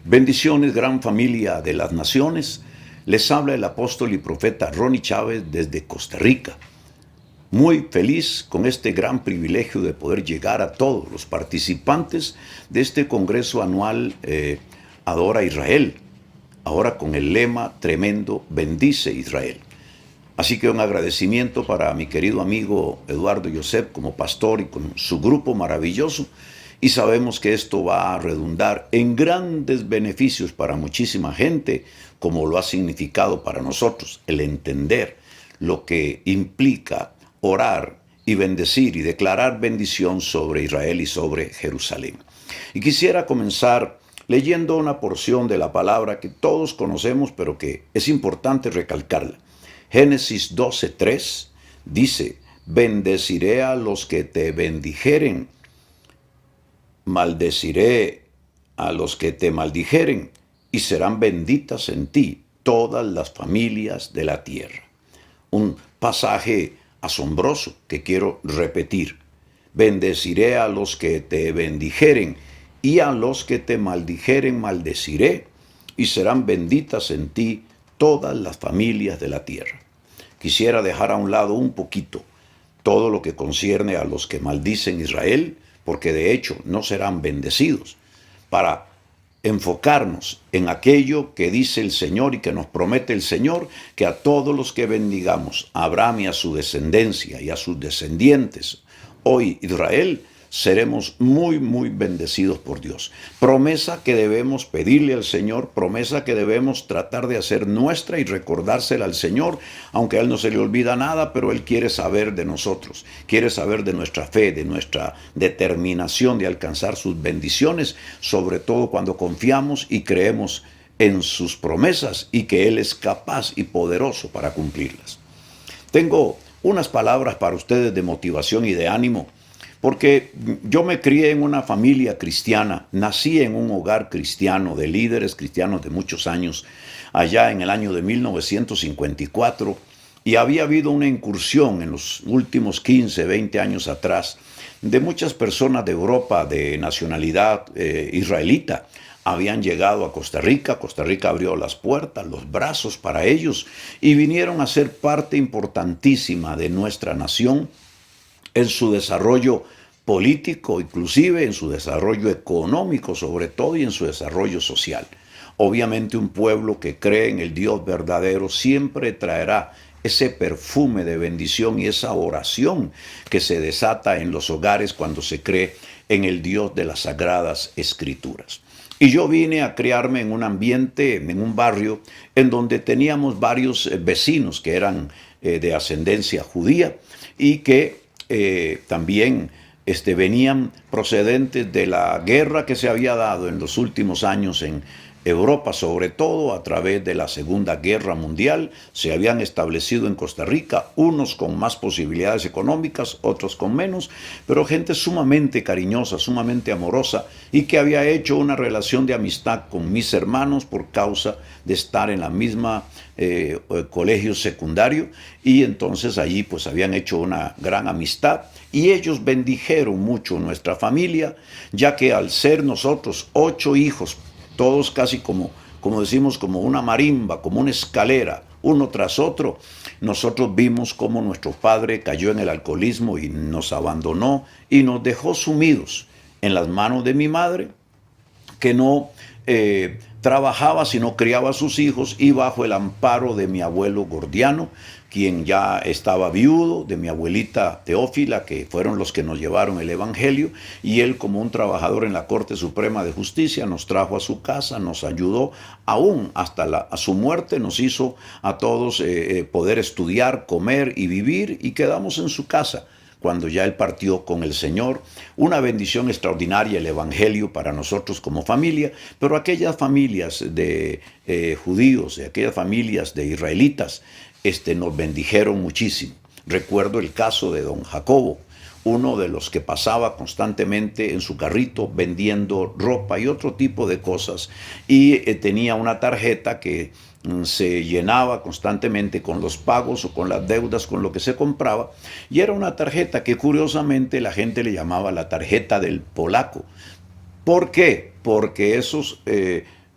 Bendiciones, gran familia de las naciones. Les habla el apóstol y profeta Ronnie Chávez desde Costa Rica. Muy feliz con este gran privilegio de poder llegar a todos los participantes de este Congreso Anual Adora Israel. Ahora con el lema tremendo, bendice Israel. Así que un agradecimiento para mi querido amigo Eduardo Yosef como pastor y con su grupo maravilloso. Y sabemos que esto va a redundar en grandes beneficios para muchísima gente, como lo ha significado para nosotros el entender lo que implica orar y bendecir y declarar bendición sobre Israel y sobre Jerusalén. Y quisiera comenzar leyendo una porción de la palabra que todos conocemos, pero que es importante recalcarla. Génesis 12:3 dice: bendeciré a los que te bendijeren, maldeciré a los que te maldijeren, y serán benditas en ti todas las familias de la tierra. Un pasaje asombroso que quiero repetir. Bendeciré a los que te bendijeren, y a los que te maldijeren maldeciré, y serán benditas en ti todas las familias de la tierra. Quisiera dejar a un lado un poquito todo lo que concierne a los que maldicen Israel, porque de hecho no serán bendecidos, para enfocarnos en aquello que dice el Señor y que nos promete el Señor, que a todos los que bendigamos, a Abraham y a su descendencia y a sus descendientes, hoy Israel, seremos muy, muy bendecidos por Dios. Promesa que debemos pedirle al Señor, promesa que debemos tratar de hacer nuestra y recordársela al Señor, aunque a Él no se le olvida nada, pero Él quiere saber de nosotros, quiere saber de nuestra fe, de nuestra determinación de alcanzar sus bendiciones, sobre todo cuando confiamos y creemos en sus promesas y que Él es capaz y poderoso para cumplirlas. Tengo unas palabras para ustedes de motivación y de ánimo, porque yo me crié en una familia cristiana, nací en un hogar cristiano, de líderes cristianos de muchos años, allá en el año de 1954, y había habido una incursión en los últimos 15, 20 años atrás, de muchas personas de Europa de nacionalidad israelita. Habían llegado a Costa Rica abrió las puertas, los brazos para ellos, y vinieron a ser parte importantísima de nuestra nación, en su desarrollo político, inclusive en su desarrollo económico sobre todo, y en su desarrollo social. Obviamente un pueblo que cree en el Dios verdadero siempre traerá ese perfume de bendición y esa oración que se desata en los hogares cuando se cree en el Dios de las Sagradas Escrituras. Y yo vine a criarme en un ambiente, en un barrio, en donde teníamos varios vecinos que eran de ascendencia judía y que también venían procedentes de la guerra que se había dado en los últimos años en Europa, sobre todo a través de la Segunda Guerra Mundial. Se habían establecido en Costa Rica, unos con más posibilidades económicas, otros con menos, pero gente sumamente cariñosa, sumamente amorosa, y que había hecho una relación de amistad con mis hermanos por causa de estar en la misma colegio secundario, y entonces allí pues habían hecho una gran amistad, y ellos bendijeron mucho nuestra familia, ya que al ser nosotros 8 hijos, todos casi como decimos, como una marimba, como una escalera, uno tras otro, nosotros vimos cómo nuestro padre cayó en el alcoholismo y nos abandonó y nos dejó sumidos en las manos de mi madre, que no trabajaba, sino criaba a sus hijos, y bajo el amparo de mi abuelo Gordiano, quien ya estaba viudo, de mi abuelita Teófila, que fueron los que nos llevaron el Evangelio, y él, como un trabajador en la Corte Suprema de Justicia, nos trajo a su casa, nos ayudó, aún hasta a su muerte nos hizo a todos poder estudiar, comer y vivir, y quedamos en su casa cuando ya él partió con el Señor. Una bendición extraordinaria el Evangelio para nosotros como familia, pero aquellas familias de judíos, aquellas familias de israelitas, nos bendijeron muchísimo. Recuerdo el caso de don Jacobo, uno de los que pasaba constantemente en su carrito vendiendo ropa y otro tipo de cosas, y tenía una tarjeta que se llenaba constantemente con los pagos o con las deudas, con lo que se compraba, y era una tarjeta que curiosamente la gente le llamaba la tarjeta del polaco. ¿Por qué? Porque esos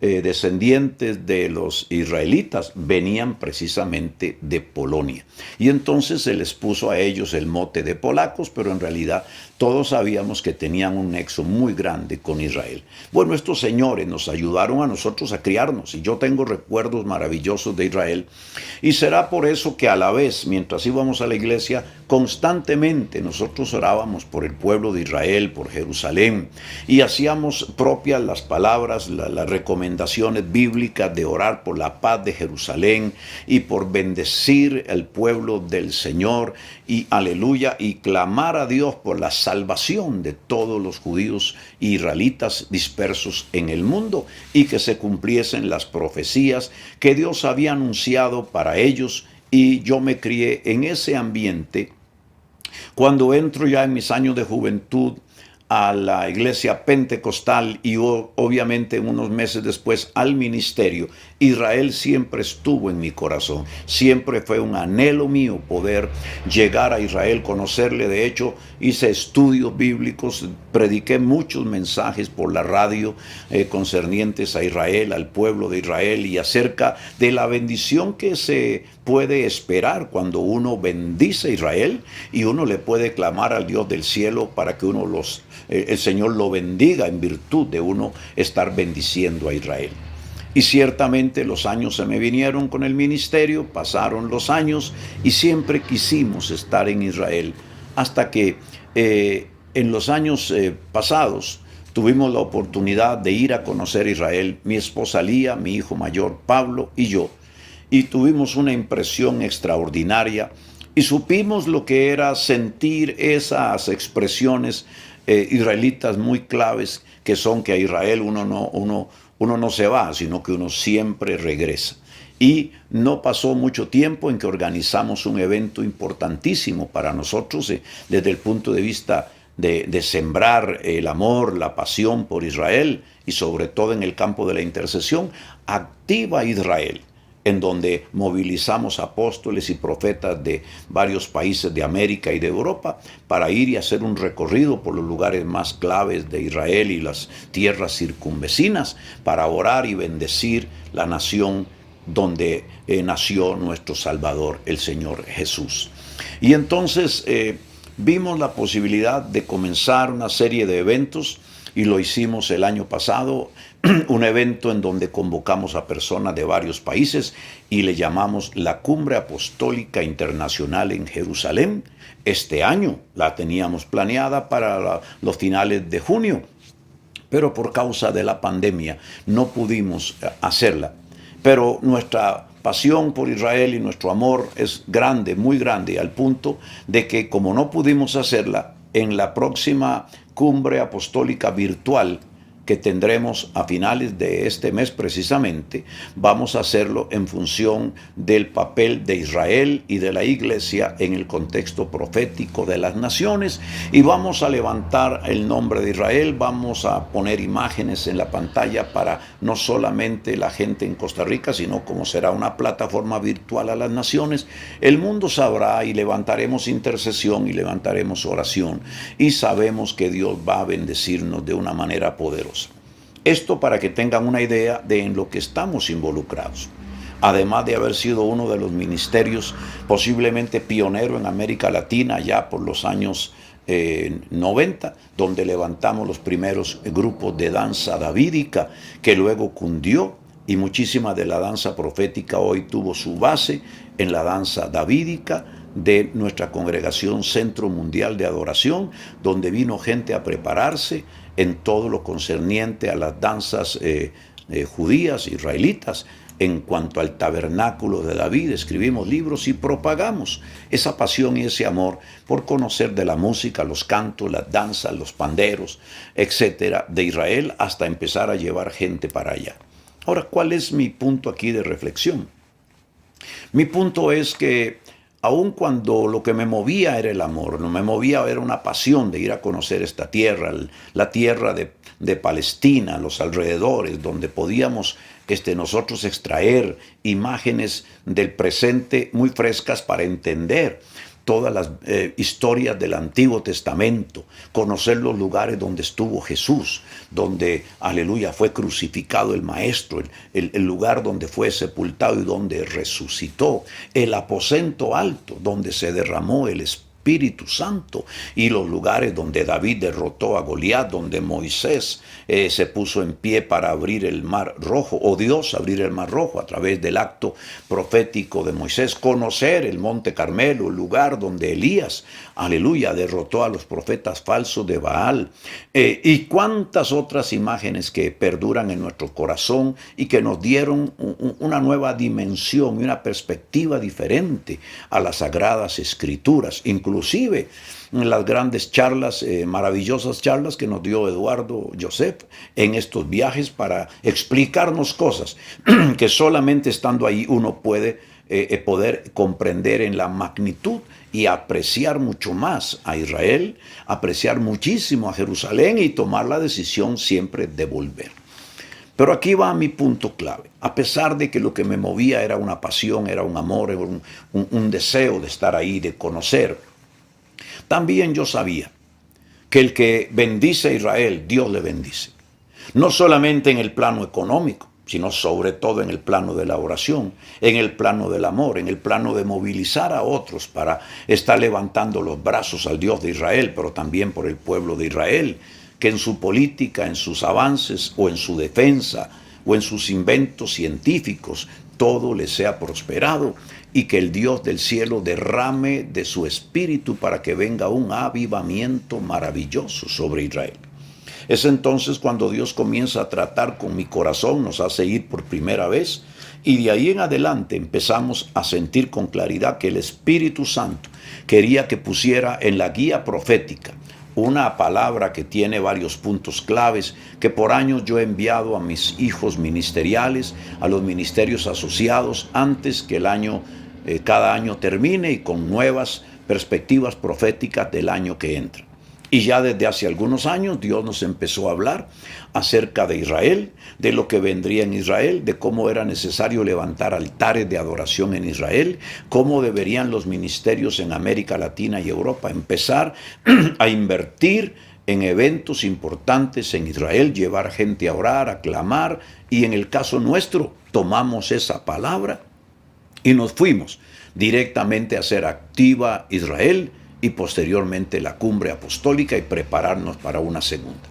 descendientes de los israelitas venían precisamente de Polonia. Y entonces se les puso a ellos el mote de polacos, pero en realidad todos sabíamos que tenían un nexo muy grande con Israel. Bueno, estos señores nos ayudaron a nosotros a criarnos, y yo tengo recuerdos maravillosos de Israel, y será por eso que a la vez, mientras íbamos a la iglesia, constantemente nosotros orábamos por el pueblo de Israel, por Jerusalén, y hacíamos propias las palabras, las recomendaciones bíblicas de orar por la paz de Jerusalén y por bendecir el pueblo del Señor, y aleluya, y clamar a Dios por la salvación de todos los judíos israelitas dispersos en el mundo, y que se cumpliesen las profecías que Dios había anunciado para ellos. Y yo me crié en ese ambiente. Cuando entro ya en mis años de juventud a la iglesia pentecostal y obviamente unos meses después al ministerio, Israel siempre estuvo en mi corazón. Siempre fue un anhelo mío poder llegar a Israel, conocerle. De hecho, hice estudios bíblicos, prediqué muchos mensajes por la radio concernientes a Israel, al pueblo de Israel, y acerca de la bendición que se puede esperar cuando uno bendice a Israel, y uno le puede clamar al Dios del cielo para que el Señor lo bendiga en virtud de uno estar bendiciendo a Israel. Y ciertamente los años se me vinieron con el ministerio, pasaron los años y siempre quisimos estar en Israel, hasta que en los años pasados tuvimos la oportunidad de ir a conocer Israel, mi esposa Lía, mi hijo mayor Pablo y yo, y tuvimos una impresión extraordinaria y supimos lo que era sentir esas expresiones israelitas muy claves, que son que a Israel uno no se va, sino que uno siempre regresa. Y no pasó mucho tiempo en que organizamos un evento importantísimo para nosotros desde el punto de vista de sembrar el amor, la pasión por Israel, y sobre todo en el campo de la intercesión. Activa Israel, en donde movilizamos apóstoles y profetas de varios países de América y de Europa para ir y hacer un recorrido por los lugares más claves de Israel y las tierras circunvecinas, para orar y bendecir la nación donde nació nuestro Salvador, el Señor Jesús. Y entonces vimos la posibilidad de comenzar una serie de eventos, y lo hicimos el año pasado, un evento en donde convocamos a personas de varios países y le llamamos la Cumbre Apostólica Internacional en Jerusalén. Este año la teníamos planeada para los finales de junio, pero por causa de la pandemia no pudimos hacerla. Pero nuestra pasión por Israel y nuestro amor es grande, muy grande, al punto de que, como no pudimos hacerla, en la próxima cumbre apostólica virtual que tendremos a finales de este mes precisamente, vamos a hacerlo en función del papel de Israel y de la iglesia en el contexto profético de las naciones, y vamos a levantar el nombre de Israel, vamos a poner imágenes en la pantalla para no solamente la gente en Costa Rica, sino como será una plataforma virtual a las naciones, el mundo sabrá, y levantaremos intercesión y levantaremos oración, y sabemos que Dios va a bendecirnos de una manera poderosa. Esto para que tengan una idea de en lo que estamos involucrados. Además de haber sido uno de los ministerios posiblemente pionero en América Latina ya por los años 90, donde levantamos los primeros grupos de danza davídica, que luego cundió, y muchísima de la danza profética hoy tuvo su base en la danza davídica de nuestra congregación Centro Mundial de Adoración, donde vino gente a prepararse en todo lo concerniente a las danzas judías, israelitas. En cuanto al tabernáculo de David, escribimos libros y propagamos esa pasión y ese amor por conocer de la música, los cantos, las danzas, los panderos, etcétera, de Israel, hasta empezar a llevar gente para allá. Ahora, ¿cuál es mi punto aquí de reflexión? Mi punto es que aun cuando lo que me movía era el amor, no me movía, era una pasión de ir a conocer esta tierra, la tierra de Palestina, los alrededores, donde podíamos nosotros extraer imágenes del presente muy frescas para entender todas las historias del Antiguo Testamento, conocer los lugares donde estuvo Jesús, donde, aleluya, fue crucificado el Maestro, el lugar donde fue sepultado y donde resucitó, el aposento alto donde se derramó el Espíritu Santo, y los lugares donde David derrotó a Goliat, donde Moisés se puso en pie para abrir el mar rojo, o Dios abrir el mar rojo a través del acto profético de Moisés, conocer el monte Carmelo, el lugar donde Elías, aleluya, derrotó a los profetas falsos de Baal, y cuántas otras imágenes que perduran en nuestro corazón y que nos dieron una nueva dimensión y una perspectiva diferente a las Sagradas Escrituras, inclusive las grandes charlas, maravillosas charlas que nos dio Eduardo Joseph en estos viajes para explicarnos cosas que solamente estando ahí uno puede poder comprender en la magnitud y apreciar mucho más a Israel, apreciar muchísimo a Jerusalén y tomar la decisión siempre de volver. Pero aquí va mi punto clave. A pesar de que lo que me movía era una pasión, era un amor, era un deseo de estar ahí, de conocer, también yo sabía que el que bendice a Israel, Dios le bendice. No solamente en el plano económico, sino sobre todo en el plano de la oración, en el plano del amor, en el plano de movilizar a otros para estar levantando los brazos al Dios de Israel, pero también por el pueblo de Israel, que en su política, en sus avances o en su defensa o en sus inventos científicos, todo les sea prosperado, y que el Dios del cielo derrame de su espíritu para que venga un avivamiento maravilloso sobre Israel. Es entonces cuando Dios comienza a tratar con mi corazón, nos hace ir por primera vez, y de ahí en adelante empezamos a sentir con claridad que el Espíritu Santo quería que pusiera en la guía profética una palabra que tiene varios puntos claves que por años yo he enviado a mis hijos ministeriales, a los ministerios asociados, antes que cada año termine, y con nuevas perspectivas proféticas del año que entra. Y ya desde hace algunos años Dios nos empezó a hablar acerca de Israel, de lo que vendría en Israel, de cómo era necesario levantar altares de adoración en Israel, cómo deberían los ministerios en América Latina y Europa empezar a invertir en eventos importantes en Israel, llevar gente a orar, a clamar, y en el caso nuestro tomamos esa palabra y nos fuimos directamente a hacer activa Israel, y posteriormente la cumbre apostólica, y prepararnos para una segunda.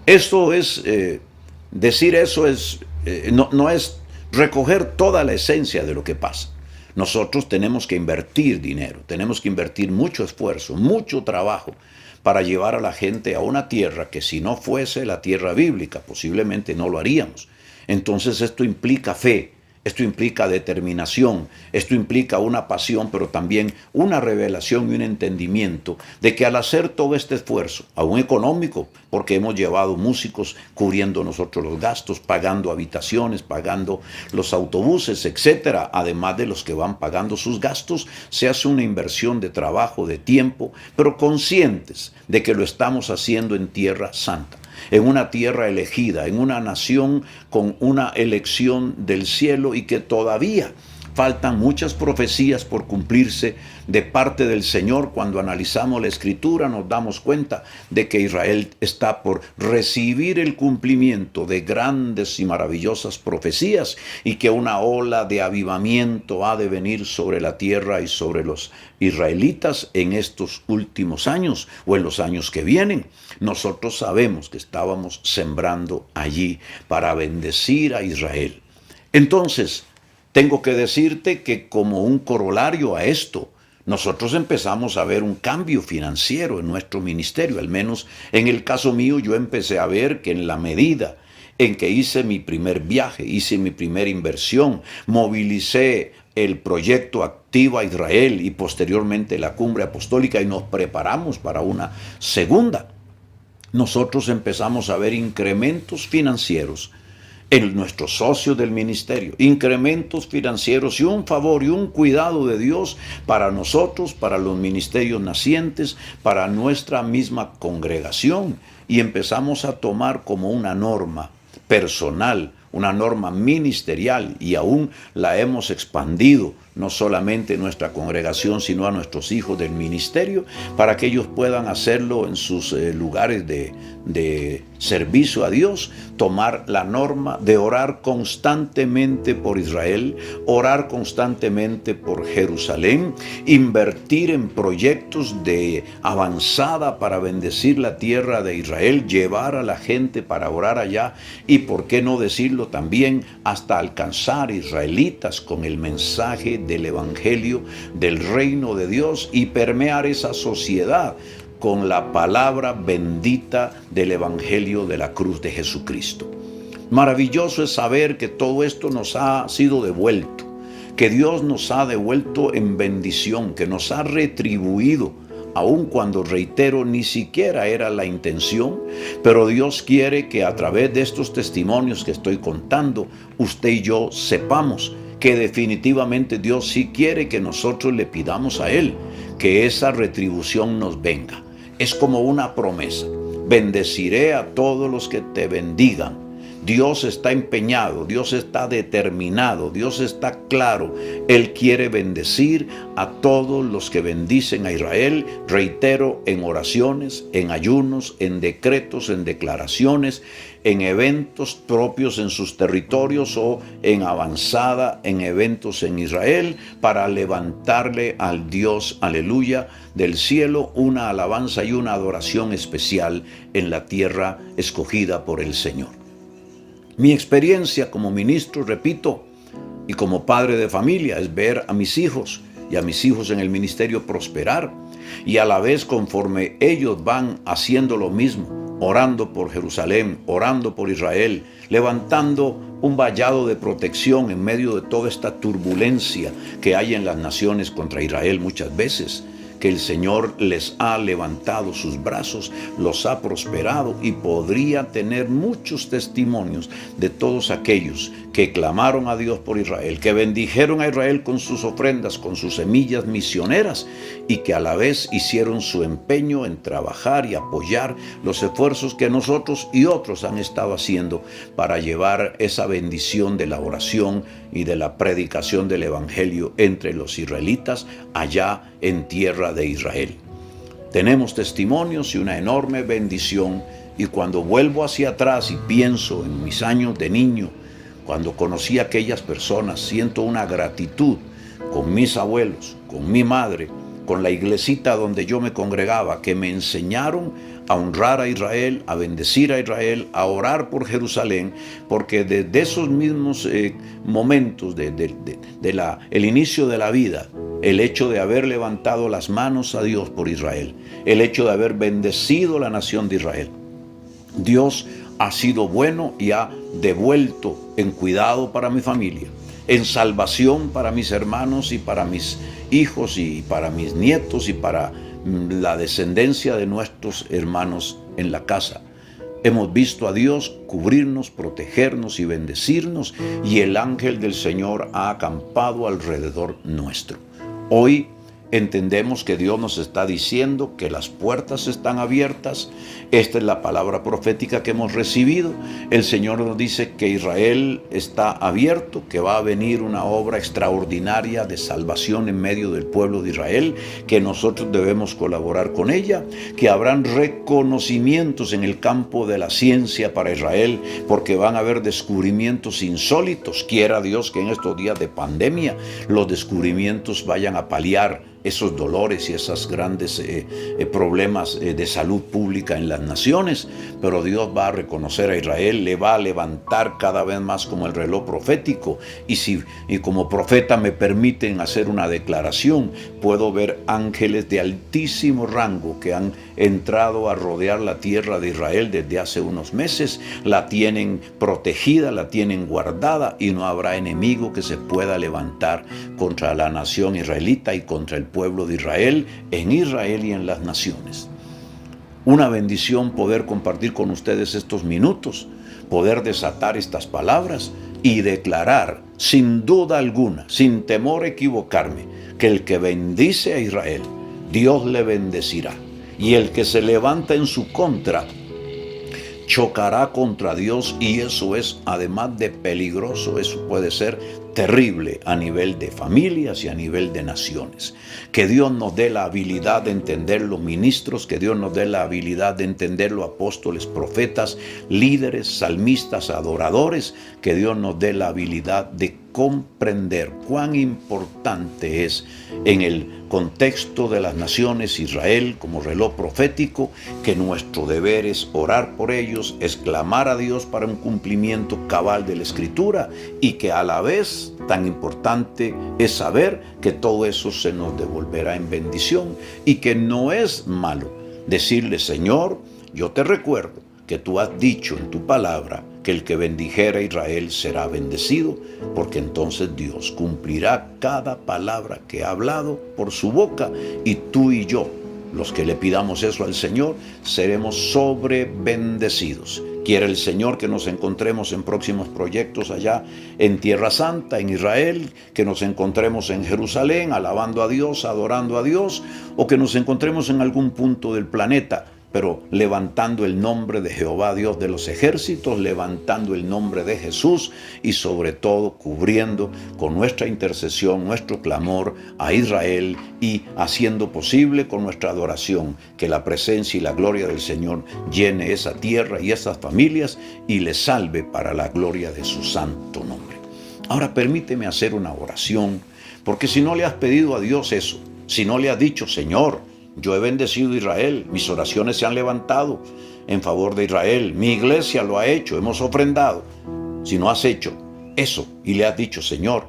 Esto es, decir eso es, no es recoger toda la esencia de lo que pasa. Nosotros tenemos que invertir dinero, tenemos que invertir mucho esfuerzo, mucho trabajo, para llevar a la gente a una tierra que, si no fuese la tierra bíblica, posiblemente no lo haríamos. Entonces esto implica fe. Esto implica determinación, esto implica una pasión, pero también una revelación y un entendimiento de que al hacer todo este esfuerzo, aún económico, porque hemos llevado músicos cubriendo nosotros los gastos, pagando habitaciones, pagando los autobuses, etcétera, además de los que van pagando sus gastos, se hace una inversión de trabajo, de tiempo, pero conscientes de que lo estamos haciendo en tierra santa, en una tierra elegida, en una nación con una elección del cielo, y que todavía faltan muchas profecías por cumplirse de parte del Señor. Cuando analizamos la Escritura nos damos cuenta de que Israel está por recibir el cumplimiento de grandes y maravillosas profecías, y que una ola de avivamiento ha de venir sobre la tierra y sobre los israelitas en estos últimos años o en los años que vienen. Nosotros sabemos que estábamos sembrando allí para bendecir a Israel. Entonces, tengo que decirte que como un corolario a esto, nosotros empezamos a ver un cambio financiero en nuestro ministerio. Al menos en el caso mío, yo empecé a ver que en la medida en que hice mi primer viaje, hice mi primera inversión, movilicé el proyecto Activa Israel y posteriormente la cumbre apostólica, y nos preparamos para una segunda, nosotros empezamos a ver incrementos financieros en nuestros socios del ministerio, incrementos financieros y un favor y un cuidado de Dios para nosotros, para los ministerios nacientes, para nuestra misma congregación, y empezamos a tomar como una norma personal, una norma ministerial, y aún la hemos expandido no solamente nuestra congregación, sino a nuestros hijos del ministerio, para que ellos puedan hacerlo en sus lugares de servicio a Dios, tomar la norma de orar constantemente por Israel, orar constantemente por Jerusalén, invertir en proyectos de avanzada para bendecir la tierra de Israel, llevar a la gente para orar allá y, por qué no decirlo también, hasta alcanzar israelitas con el mensaje del evangelio del reino de Dios y permear esa sociedad con la palabra bendita del evangelio de la cruz de Jesucristo. Maravilloso es saber que todo esto nos ha sido devuelto, que Dios nos ha devuelto en bendición, que nos ha retribuido, aun cuando, reitero, ni siquiera era la intención, pero Dios quiere que a través de estos testimonios que estoy contando, usted y yo sepamos que definitivamente Dios sí quiere que nosotros le pidamos a Él que esa retribución nos venga. Es como una promesa: bendeciré a todos los que te bendigan. Dios está empeñado, Dios está determinado, Dios está claro. Él quiere bendecir a todos los que bendicen a Israel, reitero, en oraciones, en ayunos, en decretos, en declaraciones, en eventos propios en sus territorios o en avanzada en eventos en Israel, para levantarle al Dios, aleluya, del cielo una alabanza y una adoración especial en la tierra escogida por el Señor. Mi experiencia como ministro, repito, y como padre de familia, es ver a mis hijos y a mis hijos en el ministerio prosperar, y a la vez, conforme ellos van haciendo lo mismo, orando por Jerusalén, orando por Israel, levantando un vallado de protección en medio de toda esta turbulencia que hay en las naciones contra Israel muchas veces, que el Señor les ha levantado sus brazos, los ha prosperado, y podría tener muchos testimonios de todos aquellos que clamaron a Dios por Israel, que bendijeron a Israel con sus ofrendas, con sus semillas misioneras, y que a la vez hicieron su empeño en trabajar y apoyar los esfuerzos que nosotros y otros han estado haciendo para llevar esa bendición de la oración y de la predicación del evangelio entre los israelitas allá en tierra de Israel. Tenemos testimonios y una enorme bendición, y cuando vuelvo hacia atrás y pienso en mis años de niño, cuando conocí a aquellas personas, siento una gratitud con mis abuelos, con mi madre, con la iglesita donde yo me congregaba, que me enseñaron a honrar a Israel, a bendecir a Israel, a orar por Jerusalén, porque desde esos mismos momentos el inicio de la vida, el hecho de haber levantado las manos a Dios por Israel, el hecho de haber bendecido la nación de Israel, Dios ha sido bueno y ha devuelto en cuidado para mi familia, en salvación para mis hermanos y para mis hijos y para mis nietos y para la descendencia de nuestros hermanos en la casa. Hemos visto a Dios cubrirnos, protegernos y bendecirnos, y el ángel del Señor ha acampado alrededor nuestro. Hoy entendemos que Dios nos está diciendo que las puertas están abiertas. Esta es la palabra profética que hemos recibido. El Señor nos dice que Israel está abierto, que va a venir una obra extraordinaria de salvación en medio del pueblo de Israel, que nosotros debemos colaborar con ella, que habrán reconocimientos en el campo de la ciencia para Israel, porque van a haber descubrimientos insólitos. Quiera Dios que en estos días de pandemia los descubrimientos vayan a paliar esos dolores y esos grandes problemas de salud pública en las naciones, pero Dios va a reconocer a Israel, le va a levantar cada vez más como el reloj profético, y como profeta me permiten hacer una declaración. Puedo ver ángeles de altísimo rango que han entrado a rodear la tierra de Israel desde hace unos meses, la tienen protegida, la tienen guardada, y no habrá enemigo que se pueda levantar contra la nación israelita y contra el pueblo de Israel, en Israel y en las naciones. Una bendición poder compartir con ustedes estos minutos, poder desatar estas palabras y declarar sin duda alguna, sin temor a equivocarme, que el que bendice a Israel, Dios le bendecirá, y el que se levanta en su contra, chocará contra Dios, y eso es, además de peligroso, eso puede ser terrible a nivel de familias y a nivel de naciones. Que Dios nos dé la habilidad de entender los ministros, que Dios nos dé la habilidad de entender los apóstoles, profetas, líderes, salmistas, adoradores, que Dios nos dé la habilidad de comprender cuán importante es en el contexto de las naciones Israel como reloj profético, que nuestro deber es orar por ellos, es clamar a Dios para un cumplimiento cabal de la Escritura, y que a la vez tan importante es saber que todo eso se nos devolverá en bendición, y que no es malo decirle: Señor, yo te recuerdo que tú has dicho en tu palabra que el que bendijera a Israel será bendecido, porque entonces Dios cumplirá cada palabra que ha hablado por su boca, y tú y yo, los que le pidamos eso al Señor, seremos sobrebendecidos. Quiere el Señor que nos encontremos en próximos proyectos allá en Tierra Santa, en Israel, que nos encontremos en Jerusalén, alabando a Dios, adorando a Dios, o que nos encontremos en algún punto del planeta, pero levantando el nombre de Jehová, Dios de los ejércitos, levantando el nombre de Jesús, y sobre todo cubriendo con nuestra intercesión, nuestro clamor a Israel, y haciendo posible con nuestra adoración que la presencia y la gloria del Señor llene esa tierra y esas familias, y les salve para la gloria de su santo nombre. Ahora permíteme hacer una oración, porque si no le has pedido a Dios eso, si no le has dicho: Señor, yo he bendecido a Israel, mis oraciones se han levantado en favor de Israel, mi iglesia lo ha hecho, hemos ofrendado. Si no has hecho eso y le has dicho: Señor,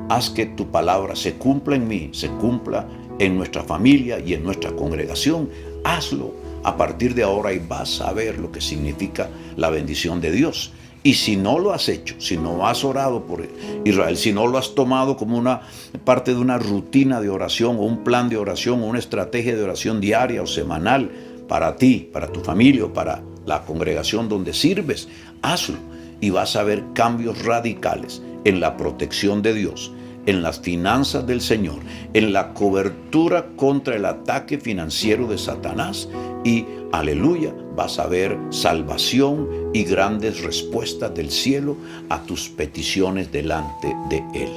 haz que tu palabra se cumpla en mí, se cumpla en nuestra familia y en nuestra congregación, hazlo a partir de ahora y vas a ver lo que significa la bendición de Dios. Y si no lo has hecho, si no has orado por Israel, si no lo has tomado como una parte de una rutina de oración, o un plan de oración, o una estrategia de oración diaria o semanal para ti, para tu familia, o para la congregación donde sirves, hazlo y vas a ver cambios radicales en la protección de Dios, en las finanzas del Señor, en la cobertura contra el ataque financiero de Satanás, y aleluya, vas a ver salvación y grandes respuestas del cielo a tus peticiones delante de Él.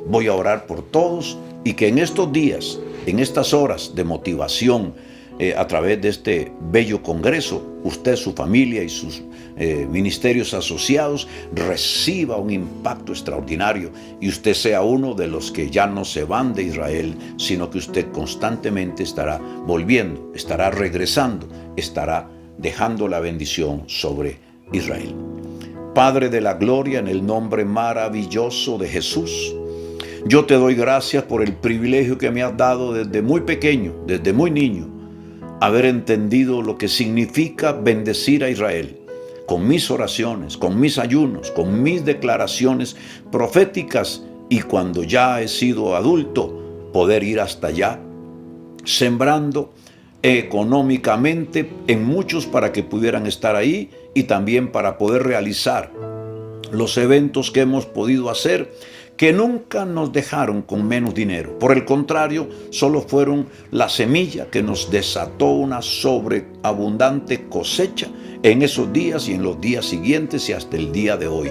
Voy a orar por todos, y que en estos días, en estas horas de motivación, a través de este bello congreso, usted, su familia y sus ministerios asociados reciba un impacto extraordinario, y usted sea uno de los que ya no se van de Israel, sino que usted constantemente estará volviendo, estará regresando, estará dejando la bendición sobre Israel. Padre de la gloria, en el nombre maravilloso de Jesús, yo te doy gracias por el privilegio que me has dado desde muy pequeño, desde muy niño, haber entendido lo que significa bendecir a Israel, con mis oraciones, con mis ayunos, con mis declaraciones proféticas, y cuando ya he sido adulto, poder ir hasta allá, sembrando económicamente en muchos para que pudieran estar ahí, y también para poder realizar los eventos que hemos podido hacer, que nunca nos dejaron con menos dinero. Por el contrario, solo fueron la semilla que nos desató una sobreabundante cosecha en esos días y en los días siguientes y hasta el día de hoy.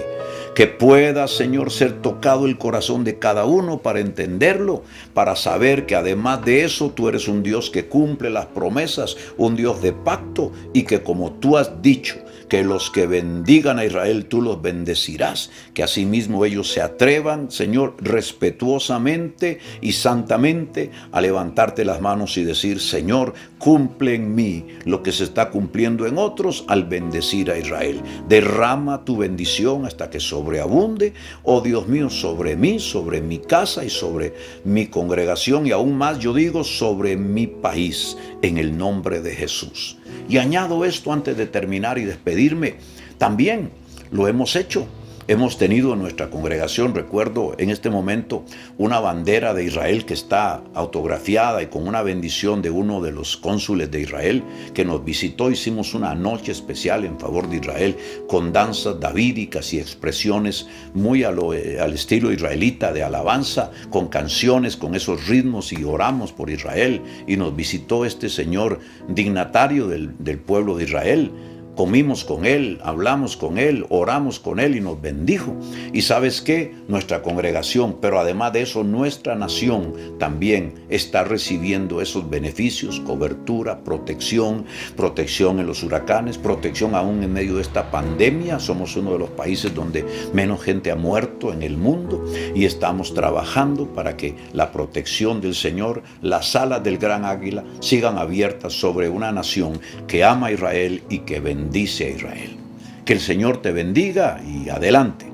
Que pueda, Señor, ser tocado el corazón de cada uno para entenderlo, para saber que además de eso tú eres un Dios que cumple las promesas, un Dios de pacto, y que como tú has dicho, que los que bendigan a Israel tú los bendecirás, que asimismo ellos se atrevan, Señor, respetuosamente y santamente a levantarte las manos y decir: Señor, cumple en mí lo que se está cumpliendo en otros al bendecir a Israel. Derrama tu bendición hasta que sobreabunde, oh Dios mío, sobre mí, sobre mi casa y sobre mi congregación, y aún más, yo digo, sobre mi país, en el nombre de Jesús. Y añado esto antes de terminar y despedirme: también lo hemos hecho. Hemos tenido en nuestra congregación, recuerdo en este momento, una bandera de Israel que está autografiada y con una bendición de uno de los cónsules de Israel que nos visitó. Hicimos una noche especial en favor de Israel con danzas davídicas y expresiones muy al estilo israelita de alabanza, con canciones, con esos ritmos, y oramos por Israel. Y nos visitó este señor dignatario del pueblo de Israel, comimos con Él, hablamos con Él, oramos con Él y nos bendijo. Y ¿sabes qué? Nuestra congregación, pero además de eso, nuestra nación también está recibiendo esos beneficios, cobertura, protección en los huracanes, protección aún en medio de esta pandemia. Somos uno de los países donde menos gente ha muerto en el mundo y estamos trabajando para que la protección del Señor, las alas del gran águila, sigan abiertas sobre una nación que ama a Israel y que bendice a Israel. Que el Señor te bendiga y adelante,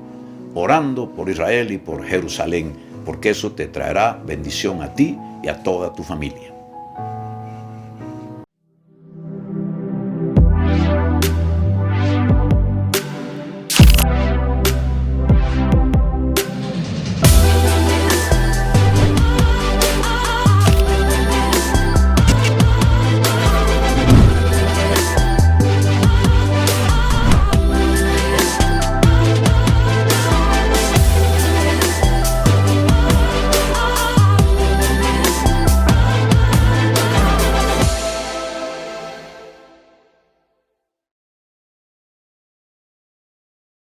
orando por Israel y por Jerusalén, porque eso te traerá bendición a ti y a toda tu familia.